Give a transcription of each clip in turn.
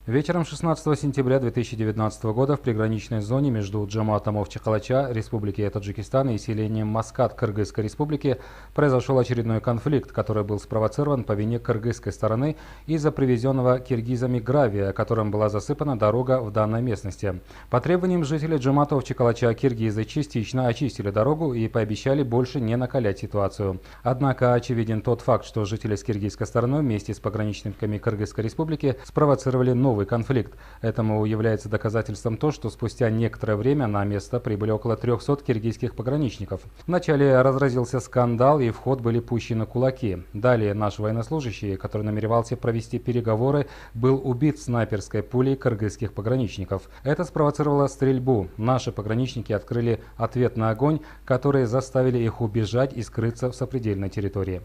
Вечером 16 сентября 2019 года в приграничной зоне между Джаматом Овчи-Калача Республики Таджикистан и селением Маскат Кыргызской Республики произошел очередной конфликт, который был спровоцирован по вине кыргызской стороны из-за привезенного киргизами гравия, которым была засыпана дорога в данной местности. По требованиям жителей Джамата Овчи-Калача киргизы частично очистили дорогу и пообещали больше не накалять ситуацию. Однако очевиден тот факт, что жители с киргизской стороны вместе с пограничниками Кыргызской Республики спровоцировали новый конфликт. Этому является доказательством то, что спустя некоторое время на место прибыли около 300 киргизских пограничников. Вначале разразился скандал и в ход были пущены кулаки. Далее наш военнослужащий, который намеревался провести переговоры, был убит снайперской пулей кыргызских пограничников. Это спровоцировало стрельбу. Наши пограничники открыли ответный огонь, который заставили их убежать и скрыться в сопредельной территории.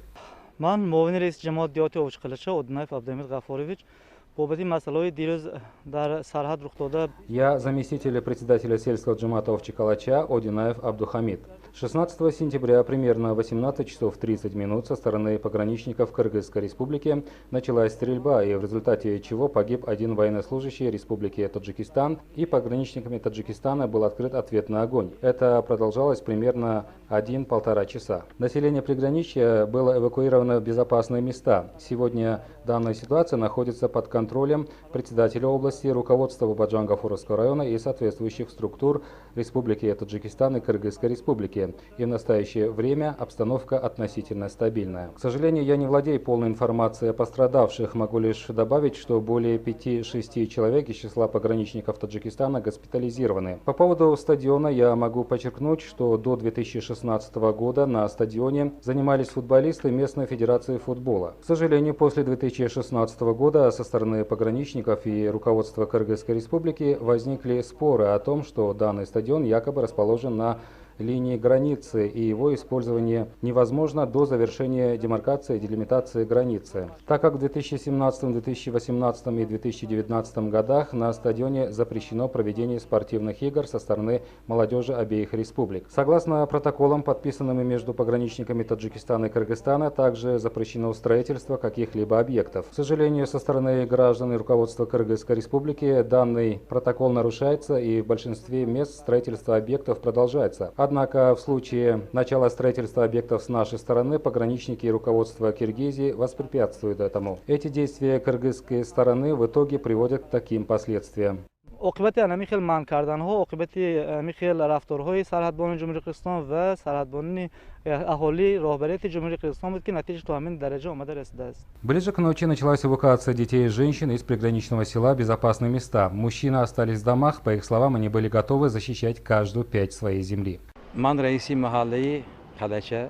Я заместитель председателя сельского джамата Овчи-Калача Одинаев Абдухамид. 16 сентября примерно 18 часов 30 минут со стороны пограничников Кыргызской Республики началась стрельба, и в результате чего погиб один военнослужащий Республики Таджикистан, и пограничниками Таджикистана был открыт ответный огонь. Это продолжалось примерно 1–1,5 часа. Население приграничья было эвакуировано в безопасные места. Сегодня данная ситуация находится под контролем председателя области, руководства Бабаджан-Гафуровского района и соответствующих структур Республики Таджикистан и Кыргызской Республики. И в настоящее время обстановка относительно стабильная. К сожалению, я не владею полной информацией о пострадавших. Могу лишь добавить, что более 5–6 человек из числа пограничников Таджикистана госпитализированы. По поводу стадиона я могу подчеркнуть, что до 2016 года на стадионе занимались футболисты местной федерации футбола. К сожалению, после 2016 года со стороны пограничников и руководства Кыргызской Республики возникли споры о том, что данный стадион якобы расположен на линии границы, и его использование невозможно до завершения демаркации и делимитации границы, так как в 2017, 2018 и 2019 годах на стадионе запрещено проведение спортивных игр со стороны молодежи обеих республик. Согласно протоколам, подписанным между пограничниками Таджикистана и Кыргызстана, также запрещено строительство каких-либо объектов. К сожалению, со стороны граждан и руководства Кыргызской Республики данный протокол нарушается, и в большинстве мест строительство объектов продолжается. Однако в случае начала строительства объектов с нашей стороны пограничники и руководство Киргизии воспрепятствуют этому. Эти действия кыргызской стороны в итоге приводят к таким последствиям. عاقبت انمیخل من کردن ها عاقبت میخل رفتارهای سرحدبان جمهوری قرقیزستان و سرحدبان اهالی راهبریت جمهوری قرقیزستان بود که نتیجه تو همین درجه آمده رسیده است. Ближе к ночи началась эвакуация детей и женщин из приграничного села в безопасные места. Мужчины остались в домах, по их словам, они были готовы защищать каждую пять своей земли. من رئیسی محله خلچه.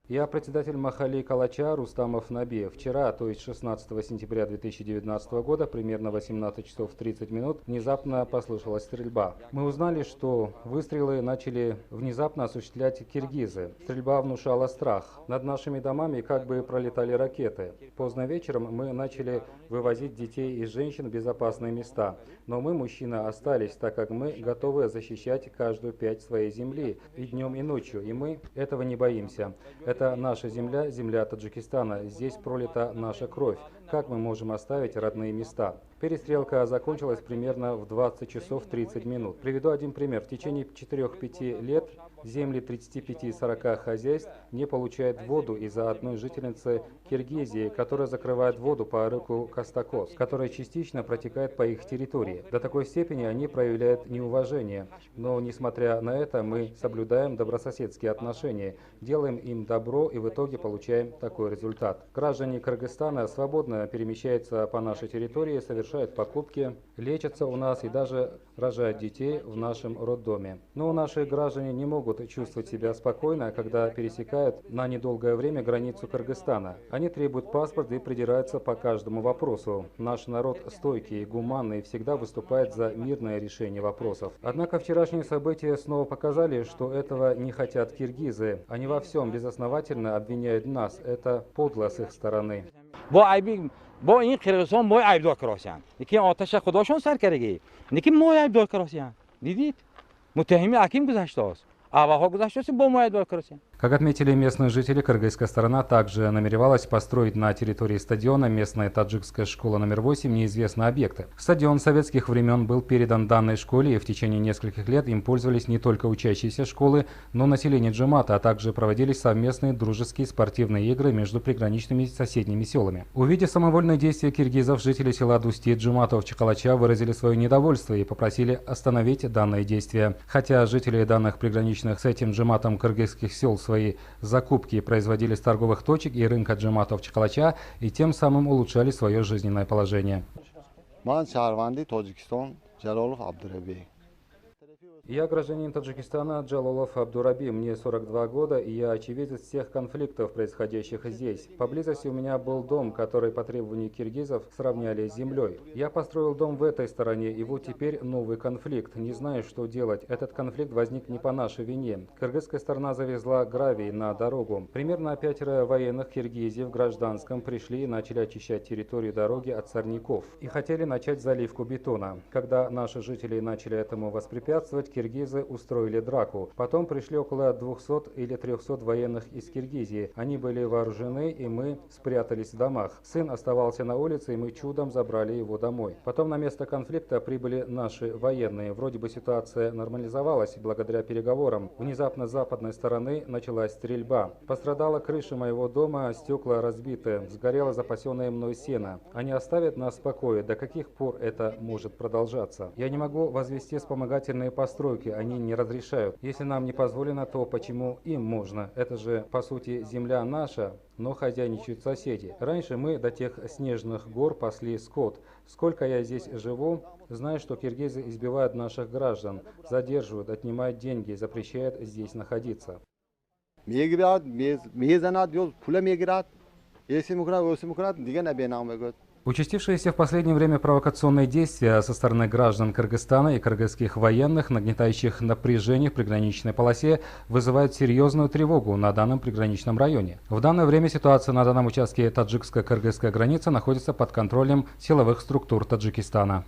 Я председатель Махали Калача Рустамов Наби. Вчера, то есть 16 сентября 2019 года, примерно 18 часов 30 минут, внезапно послышалась стрельба. Мы узнали, что выстрелы начали внезапно осуществлять киргизы. Стрельба внушала страх. Над нашими домами как бы пролетали ракеты. Поздно вечером мы начали вывозить детей и женщин в безопасные места. Но мы, мужчины, остались, так как мы готовы защищать каждую пять своей земли и днем, и ночью. И мы этого не боимся. Это наша земля, земля Таджикистана. Здесь пролита наша кровь. Как мы можем оставить родные места? Перестрелка закончилась примерно в 20 часов 30 минут. Приведу один пример. В течение 4–5 лет земли 35–40 хозяйств не получают воду из-за одной жительницы Киргизии, которая закрывает воду по реку Кастакос, которая частично протекает по их территории. До такой степени они проявляют неуважение. Но, несмотря на это, мы соблюдаем добрососедские отношения, делаем им добро и в итоге получаем такой результат. Граждане Кыргызстана свободно перемещаются по нашей территории, совершают покупки, лечатся у нас и даже рожают детей в нашем роддоме. Но наши граждане не могут чувствовать себя спокойно, когда пересекают на недолгое время границу Кыргызстана. Они требуют паспорт и придираются по каждому вопросу. Наш народ стойкий, гуманный и всегда выступает за мирное решение вопросов. Однако вчерашние события снова показали, что этого не хотят киргизы. Они во всем безосновательно обвиняют нас. Это подло с их стороны. با این قرقیزان ما عیبدار کراسیان یکی آتش خداشون سر کرده یکی ما عیبدار کراسیان دیدید متهمی حکیم گذشته است اواها گذشته است با ما عیبدار کراسیان. Как отметили местные жители, кыргызская сторона также намеревалась построить на территории стадиона местная таджикская школа номер 8 неизвестные объекты. Стадион советских времен был передан данной школе, и в течение нескольких лет им пользовались не только учащиеся школы, но население Джумата, а также проводились совместные дружеские спортивные игры между приграничными и соседними селами. Увидев самовольные действия киргизов, жители села Дусти Джуматов Чикалача выразили свое недовольство и попросили остановить данные действия. Хотя жители данных приграничных с этим Джуматом кыргызских сел свои закупки производили с торговых точек и рынка Джуматов Чикалача и тем самым улучшали свое жизненное положение. Я гражданин Таджикистана Джалолов Абдураби, мне 42 года, и я очевидец всех конфликтов, происходящих здесь. Поблизости у меня был дом, который по требованию киргизов сравняли с землей. Я построил дом в этой стороне, и вот теперь новый конфликт. Не знаю, что делать. Этот конфликт возник не по нашей вине. Кыргызская сторона завезла гравий на дорогу. Примерно 5 военных киргизов в гражданском пришли и начали очищать территорию дороги от сорняков. И хотели начать заливку бетона. Когда наши жители начали этому воспрепятствовать, киргизы устроили драку. Потом пришли около 200 или 300 военных из Киргизии. Они были вооружены, и мы спрятались в домах. Сын оставался на улице, и мы чудом забрали его домой. Потом на место конфликта прибыли наши военные. Вроде бы ситуация нормализовалась благодаря переговорам. Внезапно с западной стороны началась стрельба. Пострадала крыша моего дома, стекла разбиты, сгорело запасенное мной сено. Они оставят нас в покое. До каких пор это может продолжаться? Я не могу возвести вспомогательные постройки, они не разрешают. Если нам не позволено, то почему им можно? Это же, по сути, земля наша, но хозяйничают соседи. Раньше мы до тех снежных гор пасли скот. Сколько я здесь живу, знаю, что киргизы избивают наших граждан, задерживают, отнимают деньги, запрещают здесь находиться. Участившиеся в последнее время провокационные действия со стороны граждан Кыргызстана и кыргызских военных, нагнетающих напряжение в приграничной полосе, вызывают серьезную тревогу на данном приграничном районе. В данное время ситуация на данном участке таджикско-кыргызской границы находится под контролем силовых структур Таджикистана.